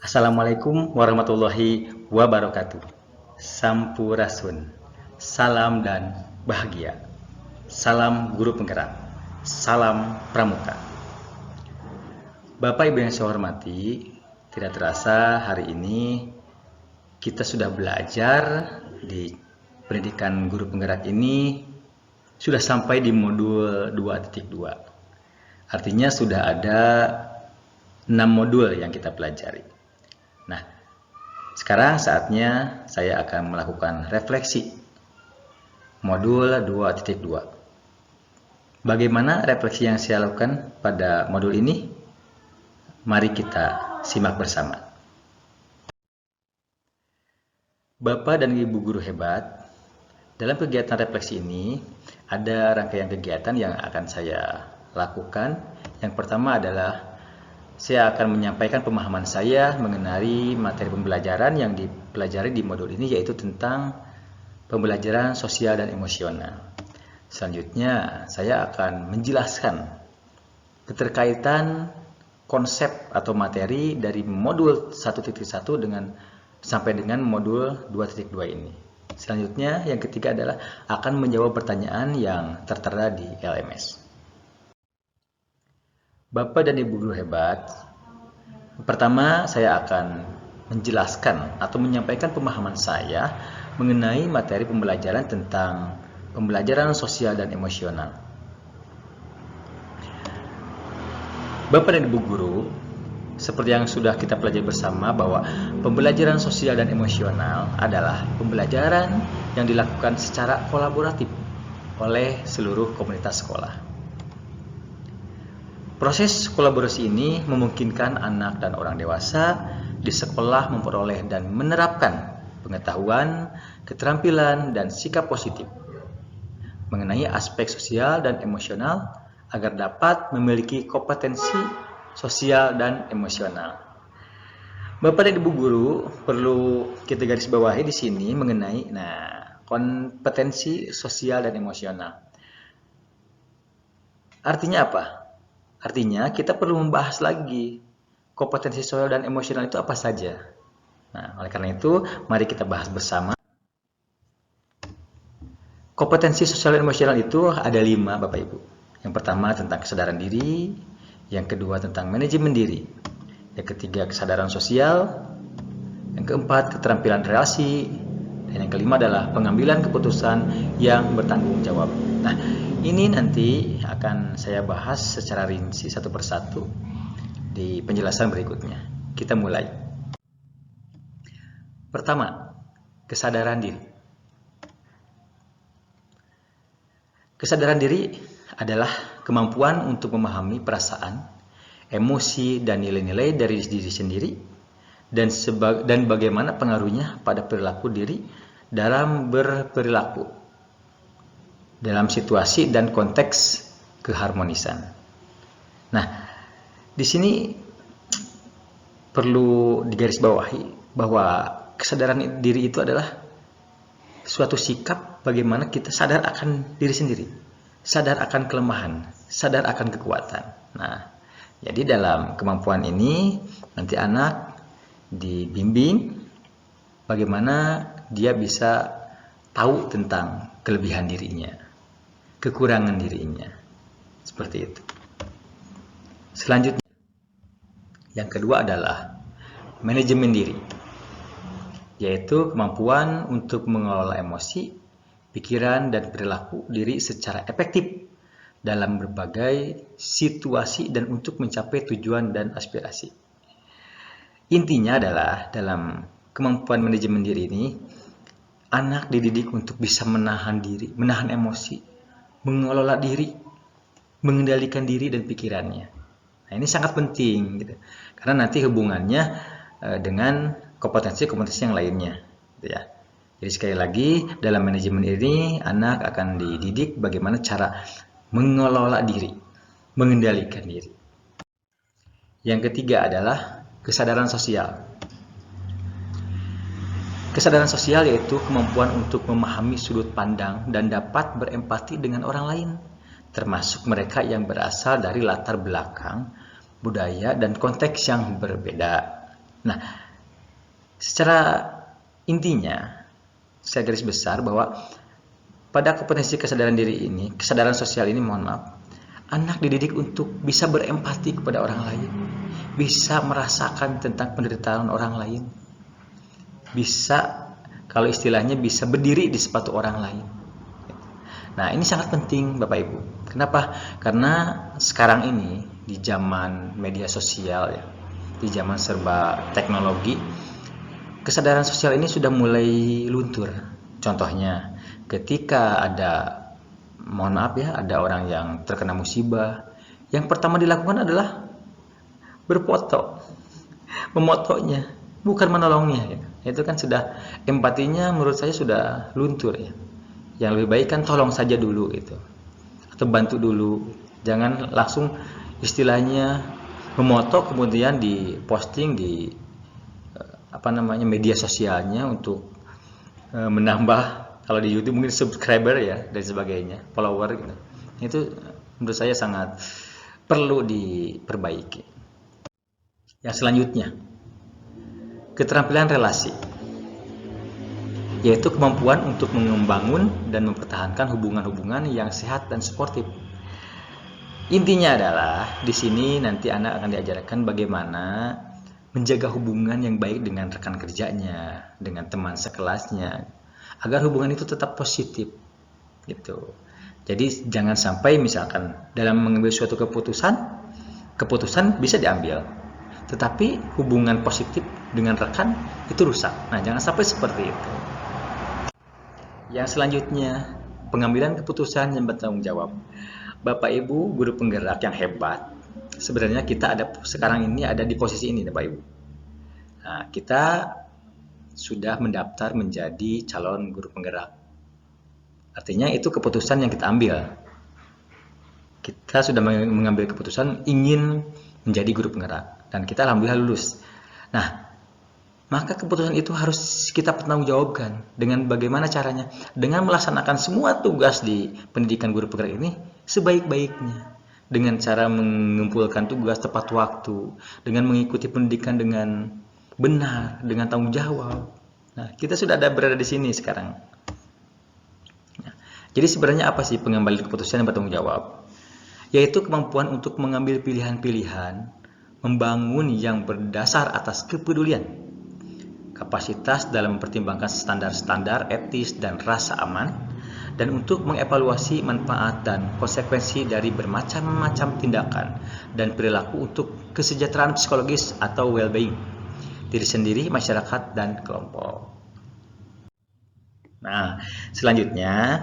Assalamualaikum warahmatullahi wabarakatuh. Sampurasun, salam dan bahagia. Salam guru penggerak, salam pramuka. Bapak Ibu yang saya hormati, tidak terasa hari ini kita sudah belajar di pendidikan guru penggerak ini sudah sampai di modul 2.2. Artinya sudah ada 6 modul yang kita pelajari. Nah, sekarang saatnya saya akan melakukan refleksi modul 2.2. Bagaimana refleksi yang saya lakukan pada modul ini? Mari kita simak bersama. Bapak dan Ibu guru hebat, dalam kegiatan refleksi ini ada rangkaian kegiatan yang akan saya lakukan. Yang pertama adalah saya akan menyampaikan pemahaman saya mengenai materi pembelajaran yang dipelajari di modul ini, yaitu tentang pembelajaran sosial dan emosional. Selanjutnya, saya akan menjelaskan keterkaitan konsep atau materi dari modul 1.1 sampai dengan modul 2.2 ini. Selanjutnya, yang ketiga adalah akan menjawab pertanyaan yang tertera di LMS. Bapak dan Ibu guru hebat, pertama saya akan menjelaskan atau menyampaikan pemahaman saya mengenai materi pembelajaran tentang pembelajaran sosial dan emosional. Bapak dan Ibu guru, seperti yang sudah kita pelajari bersama bahwa pembelajaran sosial dan emosional adalah pembelajaran yang dilakukan secara kolaboratif oleh seluruh komunitas sekolah. Proses kolaborasi ini memungkinkan anak dan orang dewasa di sekolah memperoleh dan menerapkan pengetahuan, keterampilan, dan sikap positif mengenai aspek sosial dan emosional agar dapat memiliki kompetensi sosial dan emosional. Bapak dan Ibu guru, perlu kita garis bawahi di sini mengenai kompetensi sosial dan emosional. Artinya apa? Artinya kita perlu membahas lagi kompetensi sosial dan emosional itu apa saja. Nah, oleh karena itu, mari kita bahas bersama. Kompetensi sosial dan emosional itu ada 5, Bapak Ibu. Yang pertama tentang kesadaran diri, yang kedua tentang manajemen diri, yang ketiga kesadaran sosial, yang keempat keterampilan relasi, dan yang kelima adalah pengambilan keputusan yang bertanggung jawab. Nah, ini nanti akan saya bahas secara rinci satu persatu di penjelasan berikutnya. Kita mulai. Pertama, kesadaran diri. Kesadaran diri adalah kemampuan untuk memahami perasaan, emosi, dan nilai-nilai dari diri sendiri dan bagaimana pengaruhnya pada perilaku diri dalam berperilaku dalam situasi dan konteks keharmonisan. Nah, di sini perlu digarisbawahi bahwa kesadaran diri itu adalah suatu sikap bagaimana kita sadar akan diri sendiri, sadar akan kelemahan, sadar akan kekuatan. Nah, jadi dalam kemampuan ini nanti anak dibimbing bagaimana dia bisa tahu tentang kelebihan dirinya, kekurangan dirinya, seperti itu. Selanjutnya, yang kedua adalah manajemen diri, yaitu kemampuan untuk mengelola emosi, pikiran, dan perilaku diri secara efektif dalam berbagai situasi dan untuk mencapai tujuan dan aspirasi. Intinya adalah dalam kemampuan manajemen diri ini, anak dididik untuk bisa menahan diri, menahan emosi, mengelola diri, mengendalikan diri dan pikirannya. Nah, ini sangat penting gitu. Karena nanti hubungannya dengan kompetensi-kompetensi yang lainnya gitu ya. Jadi sekali lagi, dalam manajemen ini anak akan dididik bagaimana cara mengelola diri, mengendalikan diri. Yang ketiga adalah kesadaran sosial. Kesadaran sosial yaitu kemampuan untuk memahami sudut pandang dan dapat berempati dengan orang lain, termasuk mereka yang berasal dari latar belakang, budaya, dan konteks yang berbeda. Nah, secara intinya, saya garis besar bahwa pada kompetensi kesadaran diri ini, kesadaran sosial ini, mohon maaf, anak dididik untuk bisa berempati kepada orang lain, bisa merasakan tentang penderitaan orang lain, bisa, kalau istilahnya, bisa berdiri di sepatu orang lain. Nah, ini sangat penting Bapak Ibu. Kenapa? Karena sekarang ini di zaman media sosial ya, di zaman serba teknologi, kesadaran sosial ini sudah mulai luntur. Contohnya, ketika ada, mohon maaf ya, ada orang yang terkena musibah, yang pertama dilakukan adalah berfoto, memotonya, bukan menolongnya. Ya. Itu kan sudah, empatinya menurut saya sudah luntur ya. Yang lebih baik kan tolong saja dulu itu, atau bantu dulu, jangan langsung istilahnya memoto kemudian diposting di media sosialnya untuk menambah, kalau di YouTube mungkin subscriber ya dan sebagainya, follower gitu. Itu menurut saya sangat perlu diperbaiki. Yang selanjutnya, keterampilan relasi, yaitu kemampuan untuk membangun dan mempertahankan hubungan-hubungan yang sehat dan suportif. Intinya adalah di sini nanti anak akan diajarkan bagaimana menjaga hubungan yang baik dengan rekan kerjanya, dengan teman sekelasnya, agar hubungan itu tetap positif gitu. Jadi jangan sampai misalkan dalam mengambil suatu keputusan bisa diambil, tetapi hubungan positif dengan rekan itu rusak. Nah, jangan sampai seperti itu. Yang selanjutnya, pengambilan keputusan yang bertanggung jawab. Bapak Ibu guru penggerak yang hebat, sebenarnya kita sekarang ini ada di posisi ini Bapak Ibu. Nah, kita sudah mendaftar menjadi calon guru penggerak. Artinya itu keputusan yang kita ambil. Kita sudah mengambil keputusan ingin menjadi guru penggerak dan kita alhamdulillah lulus. Nah, maka keputusan itu harus kita pertanggungjawabkan. Dengan bagaimana caranya? Dengan melaksanakan semua tugas di pendidikan guru penggerak ini sebaik-baiknya. Dengan cara mengumpulkan tugas tepat waktu, dengan mengikuti pendidikan dengan benar, dengan tanggung jawab. Nah, kita sudah berada di sini sekarang. Nah, jadi sebenarnya apa sih pengambilan keputusan yang bertanggung jawab? Yaitu kemampuan untuk mengambil pilihan-pilihan, membangun yang berdasar atas kepedulian, kapasitas dalam mempertimbangkan standar-standar etis dan rasa aman, dan untuk mengevaluasi manfaat dan konsekuensi dari bermacam-macam tindakan dan perilaku untuk kesejahteraan psikologis atau well-being diri sendiri, masyarakat, dan kelompok. Nah, selanjutnya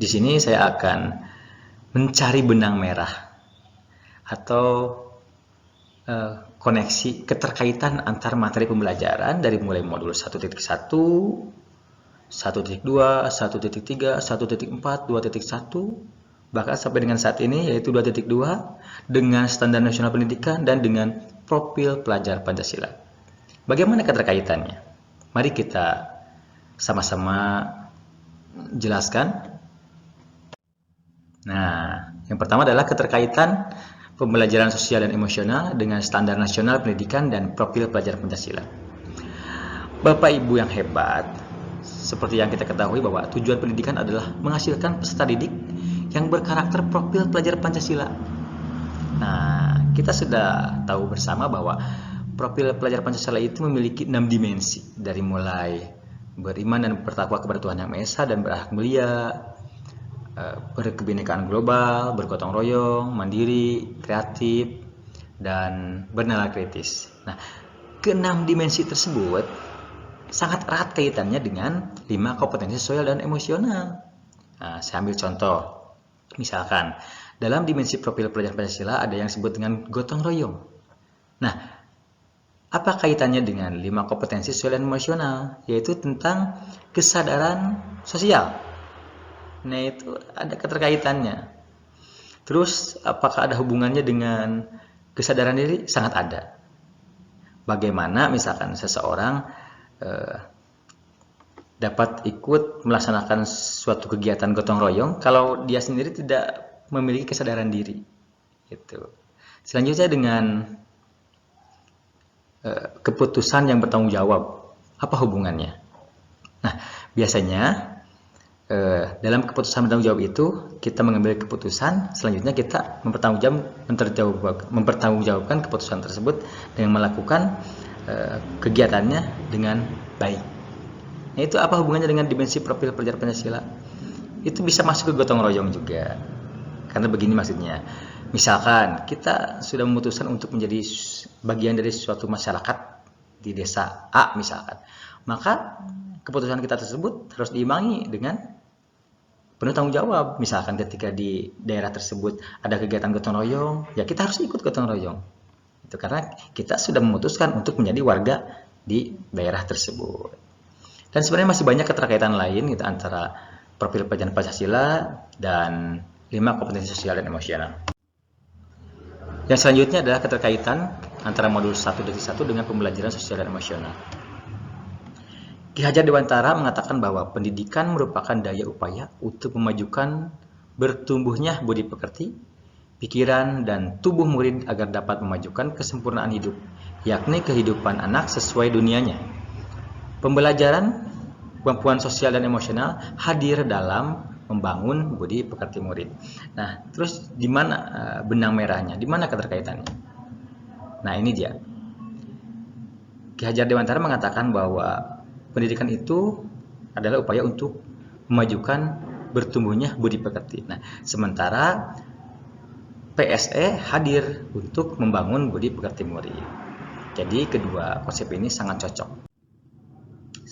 di sini saya akan mencari benang merah atau koneksi keterkaitan antar materi pembelajaran dari mulai modul 1.1, 1.2, 1.3, 1.4, 2.1, bahkan sampai dengan saat ini yaitu 2.2 dengan standar nasional pendidikan dan dengan profil pelajar Pancasila. Bagaimana keterkaitannya? Mari kita sama-sama jelaskan. Nah, yang pertama adalah keterkaitan pembelajaran sosial dan emosional dengan standar nasional pendidikan dan profil pelajar Pancasila. Bapak Ibu yang hebat, seperti yang kita ketahui bahwa tujuan pendidikan adalah menghasilkan peserta didik yang berkarakter profil pelajar Pancasila. Nah, kita sudah tahu bersama bahwa profil pelajar Pancasila itu memiliki 6 dimensi, dari mulai beriman dan bertakwa kepada Tuhan Yang Maha Esa dan berakhlak mulia, berkebinekaan global, bergotong royong, mandiri, kreatif, dan bernalar kritis. Nah, ke-6 dimensi tersebut sangat erat kaitannya dengan 5 kompetensi sosial dan emosional. Nah, saya ambil contoh. Misalkan, dalam dimensi profil pelajar Pancasila ada yang disebut dengan gotong royong. Nah, apa kaitannya dengan 5 kompetensi sosial dan emosional? Yaitu tentang kesadaran sosial. Nah, itu ada keterkaitannya. Terus, apakah ada hubungannya dengan kesadaran diri? Sangat ada. Bagaimana misalkan seseorang dapat ikut melaksanakan suatu kegiatan gotong royong kalau dia sendiri tidak memiliki kesadaran diri. Gitu. Selanjutnya dengan keputusan yang bertanggung jawab. Apa hubungannya? Nah, biasanya dalam keputusan bertanggung jawab itu kita mengambil keputusan, selanjutnya kita mempertanggungjawabkan keputusan tersebut dengan melakukan kegiatannya dengan baik. Nah, itu apa hubungannya dengan dimensi profil pelajar Pancasila? Itu bisa masuk ke gotong royong juga. Karena begini maksudnya, misalkan kita sudah memutuskan untuk menjadi bagian dari suatu masyarakat di desa A misalkan, maka keputusan kita tersebut harus diimbangi dengan penuh tanggung jawab. Misalkan ketika di daerah tersebut ada kegiatan gotong royong, ya kita harus ikut gotong royong. Itu karena kita sudah memutuskan untuk menjadi warga di daerah tersebut. Dan sebenarnya masih banyak keterkaitan lain gitu antara profil pelajar Pancasila dan 5 kompetensi sosial dan emosional. Yang selanjutnya adalah keterkaitan antara modul 1.1 dengan pembelajaran sosial dan emosional. Ki Hajar Dewantara mengatakan bahwa pendidikan merupakan daya upaya untuk memajukan bertumbuhnya budi pekerti, pikiran, dan tubuh murid agar dapat memajukan kesempurnaan hidup, yakni kehidupan anak sesuai dunianya. Pembelajaran kemampuan sosial dan emosional hadir dalam membangun budi pekerti murid. Nah, terus di mana benang merahnya? Di mana keterkaitannya? Nah, ini dia. Ki Hajar Dewantara mengatakan bahwa pendidikan itu adalah upaya untuk memajukan bertumbuhnya budi pekerti. Nah, sementara PSE hadir untuk membangun budi pekerti murid. Jadi kedua konsep ini sangat cocok.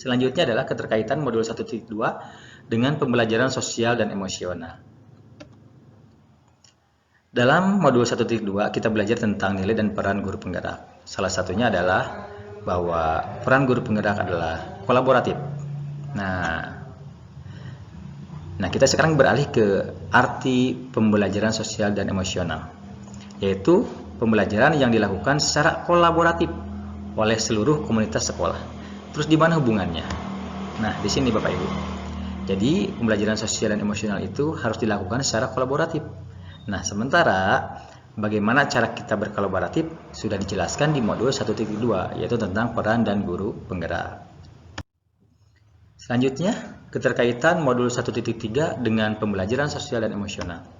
Selanjutnya adalah keterkaitan modul 1.2 dengan pembelajaran sosial dan emosional. Dalam modul 1.2 kita belajar tentang nilai dan peran guru penggerak. Salah satunya adalah bahwa peran guru penggerak adalah kolaboratif. Nah, kita sekarang beralih ke arti pembelajaran sosial dan emosional, yaitu pembelajaran yang dilakukan secara kolaboratif oleh seluruh komunitas sekolah. Terus di mana hubungannya? Nah, di sini Bapak Ibu. Jadi, pembelajaran sosial dan emosional itu harus dilakukan secara kolaboratif. Nah, sementara bagaimana cara kita berkolaboratif sudah dijelaskan di modul 1.2, yaitu tentang peran dan guru penggerak. Selanjutnya, keterkaitan modul 1.3 dengan pembelajaran sosial dan emosional.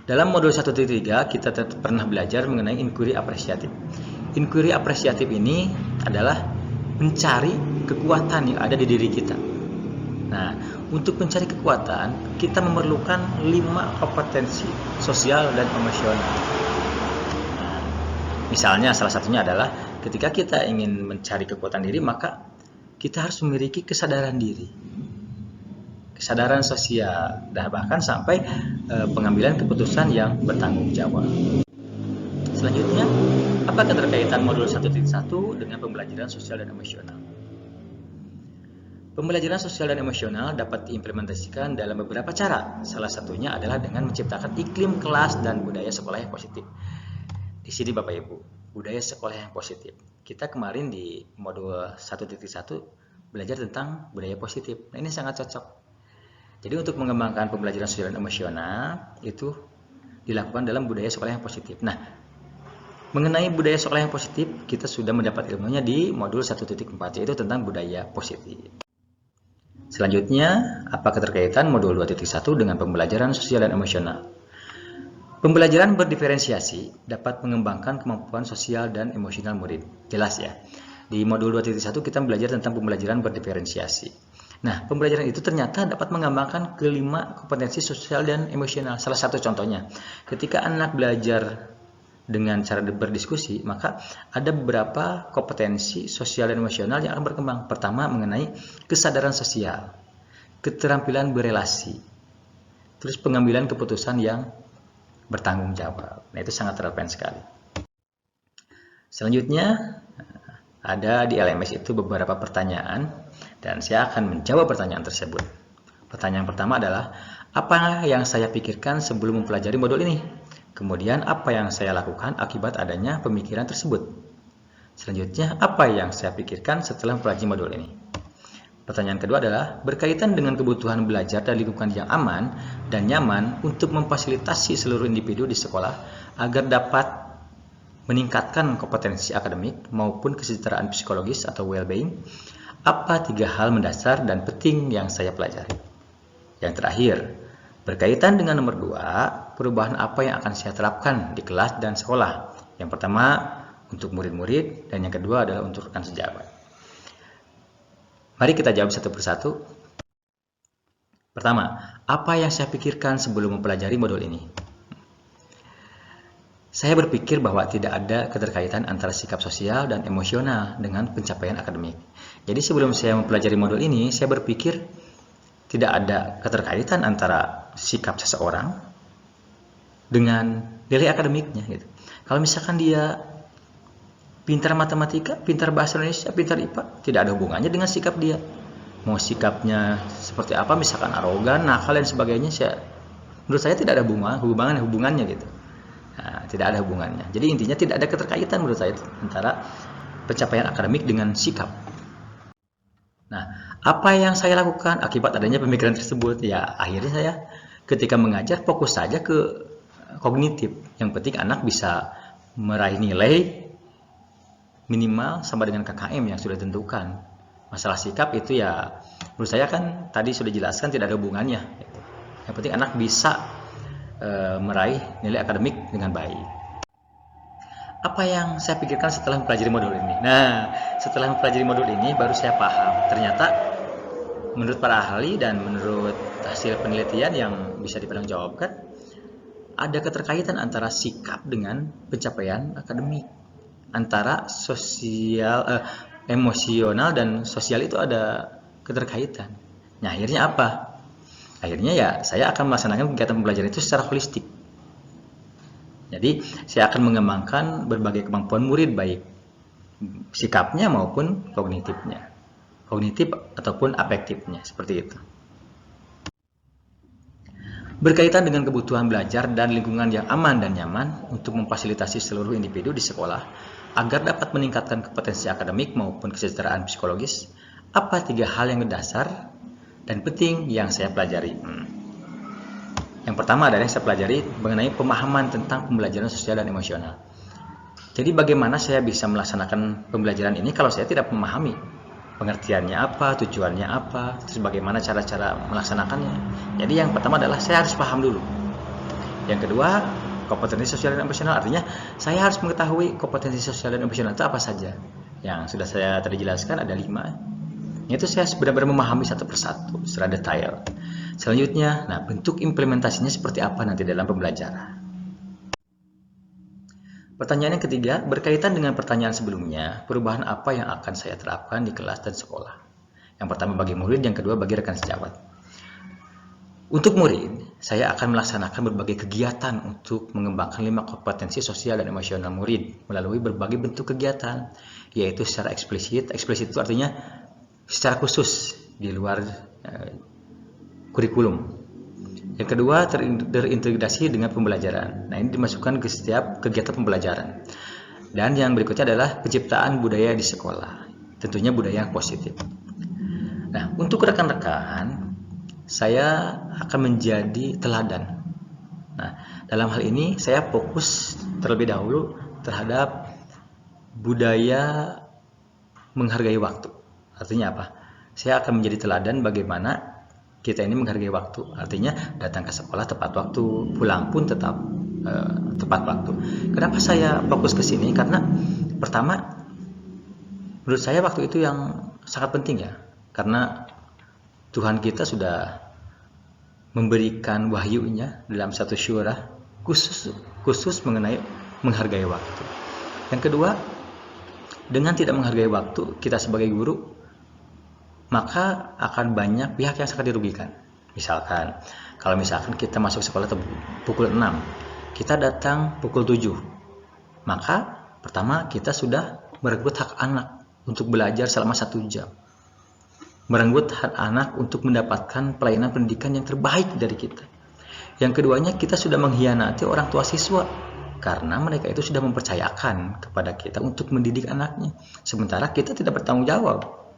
Dalam modul 1.3 kita pernah belajar mengenai inquiry apresiatif. Inquiry apresiatif ini adalah mencari kekuatan yang ada di diri kita. Nah, untuk mencari kekuatan, kita memerlukan 5 kompetensi sosial dan emosional. Nah, misalnya salah satunya adalah ketika kita ingin mencari kekuatan diri, maka kita harus memiliki kesadaran diri, kesadaran sosial, dan bahkan sampai pengambilan keputusan yang bertanggung jawab. Selanjutnya, apa keterkaitan modul 1.1 dengan pembelajaran sosial dan emosional? Pembelajaran sosial dan emosional dapat diimplementasikan dalam beberapa cara. Salah satunya adalah dengan menciptakan iklim kelas dan budaya sekolah yang positif. Di sini Bapak Ibu, budaya sekolah yang positif. Kita kemarin di modul 1.1 belajar tentang budaya positif. Nah, ini sangat cocok. Jadi untuk mengembangkan pembelajaran sosial dan emosional itu dilakukan dalam budaya sekolah yang positif. Nah, mengenai budaya sekolah yang positif, kita sudah mendapat ilmunya di modul 1.4, yaitu tentang budaya positif. Selanjutnya, apa keterkaitan modul 2.1 dengan pembelajaran sosial dan emosional? Pembelajaran berdiferensiasi dapat mengembangkan kemampuan sosial dan emosional murid. Jelas ya. Di modul 2.1 kita belajar tentang pembelajaran berdiferensiasi. Nah, pembelajaran itu ternyata dapat mengembangkan kelima kompetensi sosial dan emosional. Salah satu contohnya, ketika anak belajar dengan cara berdiskusi, maka ada beberapa kompetensi sosial dan emosional yang akan berkembang. Pertama, mengenai kesadaran sosial, keterampilan berelasi, terus pengambilan keputusan yang bertanggung jawab. Nah, itu sangat relevan sekali. Selanjutnya, ada di LMS itu beberapa pertanyaan, dan saya akan menjawab pertanyaan tersebut. Pertanyaan pertama adalah, apa yang saya pikirkan sebelum mempelajari modul ini? Kemudian, apa yang saya lakukan akibat adanya pemikiran tersebut? Selanjutnya, apa yang saya pikirkan setelah mempelajari modul ini? Pertanyaan kedua adalah, berkaitan dengan kebutuhan belajar dan lingkungan yang aman dan nyaman untuk memfasilitasi seluruh individu di sekolah agar dapat meningkatkan kompetensi akademik maupun kesejahteraan psikologis atau well-being, apa 3 hal mendasar dan penting yang saya pelajari? Yang terakhir, berkaitan dengan nomor 2, perubahan apa yang akan saya terapkan di kelas dan sekolah? Yang pertama, untuk murid-murid, dan yang kedua adalah untuk rekan sejawat. Mari kita jawab satu persatu. Pertama, apa yang saya pikirkan sebelum mempelajari modul ini? Saya berpikir bahwa tidak ada keterkaitan antara sikap sosial dan emosional dengan pencapaian akademik. Jadi sebelum saya mempelajari modul ini, saya berpikir tidak ada keterkaitan antara sikap seseorang dengan nilai akademiknya gitu. Kalau misalkan dia pintar matematika, pintar bahasa Indonesia, pintar IPA, tidak ada hubungannya dengan sikap dia. Mau sikapnya seperti apa, misalkan arogan, nakal dan sebagainya, menurut saya tidak ada hubungannya gitu. Nah, tidak ada hubungannya. Jadi intinya tidak ada keterkaitan menurut saya antara pencapaian akademik dengan sikap. Nah, apa yang saya lakukan akibat adanya pemikiran tersebut? Ya, akhirnya saya ketika mengajar fokus saja ke kognitif. Yang penting anak bisa meraih nilai minimal sama dengan KKM yang sudah ditentukan. Masalah sikap itu ya menurut saya kan tadi sudah jelaskan tidak ada hubungannya. Yang penting anak bisa meraih nilai akademik dengan baik. Apa yang saya pikirkan setelah mempelajari modul ini? Nah, setelah mempelajari modul ini baru saya paham. Ternyata menurut para ahli dan menurut hasil penelitian yang bisa dipertanggungjawabkan, ada keterkaitan antara sikap dengan pencapaian akademik. Antara emosional dan sosial itu ada keterkaitan. Nah, akhirnya apa? Akhirnya ya saya akan melaksanakan kegiatan pembelajaran itu secara holistik. Jadi saya akan mengembangkan berbagai kemampuan murid, baik sikapnya maupun kognitifnya, kognitif ataupun afektifnya, seperti itu. Berkaitan dengan kebutuhan belajar dan lingkungan yang aman dan nyaman untuk memfasilitasi seluruh individu di sekolah agar dapat meningkatkan kompetensi akademik maupun kesejahteraan psikologis, apa 3 hal yang mendasar dan penting yang saya pelajari? Yang pertama adalah yang saya pelajari mengenai pemahaman tentang pembelajaran sosial dan emosional. Jadi bagaimana saya bisa melaksanakan pembelajaran ini kalau saya tidak memahami pengertiannya apa, tujuannya apa, terus bagaimana cara-cara melaksanakannya. Jadi yang pertama adalah saya harus paham dulu. Yang kedua, kompetensi sosial dan emosional, artinya saya harus mengetahui kompetensi sosial dan emosional itu apa saja. Yang sudah saya tadi jelaskan ada 5. Itu saya benar-benar memahami satu persatu secara detail. Selanjutnya, nah bentuk implementasinya seperti apa nanti dalam pembelajaran. Pertanyaan yang ketiga, berkaitan dengan pertanyaan sebelumnya, perubahan apa yang akan saya terapkan di kelas dan sekolah? Yang pertama bagi murid, yang kedua bagi rekan sejawat. Untuk murid, saya akan melaksanakan berbagai kegiatan untuk mengembangkan 5 kompetensi sosial dan emosional murid melalui berbagai bentuk kegiatan, yaitu secara eksplisit. Eksplisit itu artinya secara khusus di luar kurikulum. Yang kedua, terintegrasi dengan pembelajaran. Nah, ini dimasukkan ke setiap kegiatan pembelajaran. Dan yang berikutnya adalah penciptaan budaya di sekolah. Tentunya budaya yang positif. Nah, untuk rekan-rekan, saya akan menjadi teladan. Nah, dalam hal ini saya fokus terlebih dahulu terhadap budaya menghargai waktu. Artinya apa? Saya akan menjadi teladan bagaimana kita ini menghargai waktu. Artinya datang ke sekolah tepat waktu, pulang pun tetap tepat waktu. Kenapa saya fokus ke sini? Karena pertama, menurut saya waktu itu yang sangat penting ya. Karena Tuhan kita sudah memberikan wahyunya dalam satu syurah khusus mengenai menghargai waktu. Yang kedua, dengan tidak menghargai waktu kita sebagai guru, maka akan banyak pihak yang sangat dirugikan. Misalkan, kalau misalkan kita masuk sekolah pukul 6, kita datang pukul 7, maka pertama kita sudah merenggut hak anak untuk belajar selama 1 jam. Merenggut hak anak untuk mendapatkan pelayanan pendidikan yang terbaik dari kita. Yang keduanya, kita sudah mengkhianati orang tua siswa karena mereka itu sudah mempercayakan kepada kita untuk mendidik anaknya, sementara kita tidak bertanggung jawab.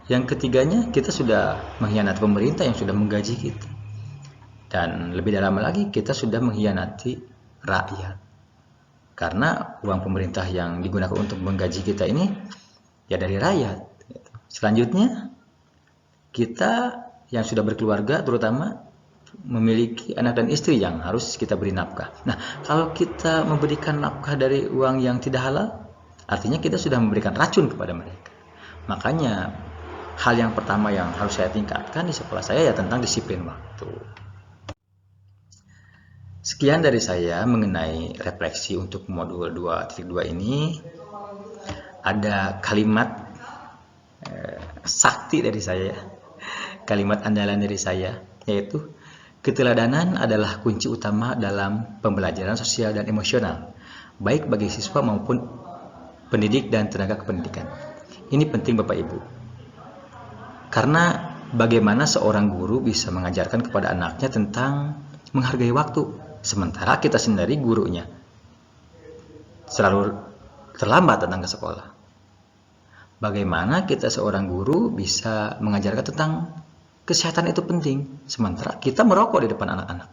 Yang ketiganya, kita sudah mengkhianati pemerintah yang sudah menggaji kita. Dan lebih dalam lagi, kita sudah mengkhianati rakyat. Karena uang pemerintah yang digunakan untuk menggaji kita ini ya dari rakyat. Selanjutnya, kita yang sudah berkeluarga terutama memiliki anak dan istri yang harus kita beri nafkah. Nah, kalau kita memberikan nafkah dari uang yang tidak halal, artinya kita sudah memberikan racun kepada mereka. Makanya, hal yang pertama yang harus saya tingkatkan di sekolah saya ya tentang disiplin waktu. Sekian dari saya mengenai refleksi untuk modul 2.2 ini. Ada kalimat sakti dari saya, kalimat andalan dari saya, yaitu keteladanan adalah kunci utama dalam pembelajaran sosial dan emosional, baik bagi siswa maupun pendidik dan tenaga kependidikan. Ini penting Bapak Ibu, karena bagaimana seorang guru bisa mengajarkan kepada anaknya tentang menghargai waktu, sementara kita sendiri gurunya selalu terlambat datang ke sekolah. Bagaimana kita seorang guru bisa mengajarkan tentang kesehatan itu penting, sementara kita merokok di depan anak-anak.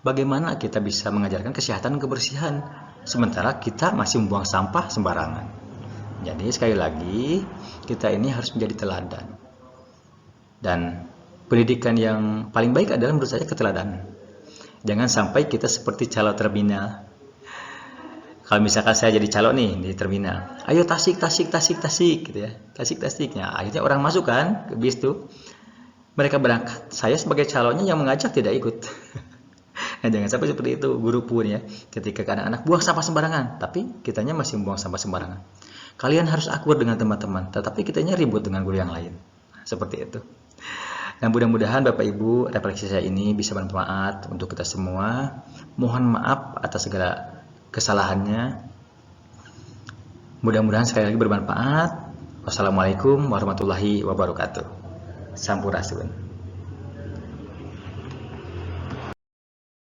Bagaimana kita bisa mengajarkan kesehatan dan kebersihan, sementara kita masih membuang sampah sembarangan. Jadi sekali lagi, kita ini harus menjadi teladan. Dan pendidikan yang paling baik adalah menurut saya keteladanan. Jangan sampai kita seperti calo terminal. Kalau misalkan saya jadi calo nih di terminal, ayo tasik gitu ya, tasik-tasiknya. Akhirnya orang masuk kan ke bis tuh, mereka berangkat, saya sebagai calonnya yang mengajak tidak ikut. Nah, jangan sampai seperti itu guru pun ya, ketika anak-anak buang sampah sembarangan, tapi kitanya masih membuang sampah sembarangan. Kalian harus akur dengan teman-teman, tetapi kitanya ribut dengan guru yang lain. Seperti itu. Dan mudah-mudahan Bapak Ibu refleksi saya ini bisa bermanfaat untuk kita semua. Mohon maaf atas segala kesalahannya. Mudah-mudahan sekali lagi bermanfaat. Wassalamualaikum warahmatullahi wabarakatuh. Sampurasun.